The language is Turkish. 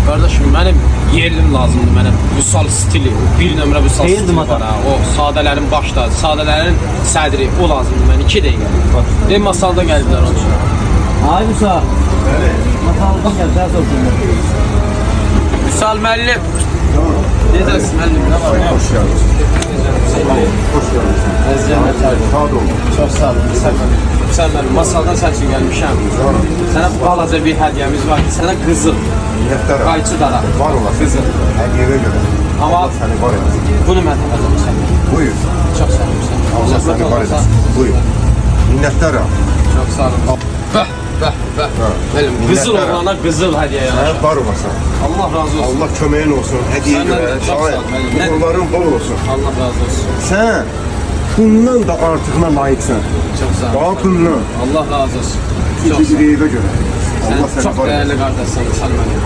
Kardeşim benim yerlim lazımdı benim. Vüsal stili, bir nömrə Vüsal Deyirdim stili ata. var ha. O sadələrin başda, sadələrin sədri o lazımdı mən 2 dəqiqə. Dem masalda gəldilər onun üçün. Ay Musa. Masaldan gel, ders olsun. Vüsal müəllim. Necəsiz müəllim? Nə var? Hoş geldiniz. Hoş geldiniz. Sağ olun. Çox sağ olun. Vüsal müəllim, masaldan sən üçün gəlmişəm. Sənə balaca bir hədiyyəmiz var ki, sənə qızıl, Minnettar. qayçı dara. Var olasın. Qızıl. Hediyeye göre. Amma Allah seni var etsin. bunu mən tapacağım səndən. Buyur. Çox sağ olun. Allah seni var etsin. Buyur. Minnettarım. Çox sağ olun. Bəh, bəh, bəh. Müəllim, qızıl oğlana qızıl hədiyyə yanaşır. Var olasın. Allah razı olsun. Allah kömeğin olsun. Hediye Senden göre. de çok sağ ol. Ben- Uğurların bol olsun. Allah razı olsun. Sen bundan da artığına layıksın. Çok sağ ol. Daha bundan. Allah razı olsun. Çok İkinci sağ ol. bir eve göre. Allah Sen seni çok var etsin. değerli kardeşsin. Sen benim.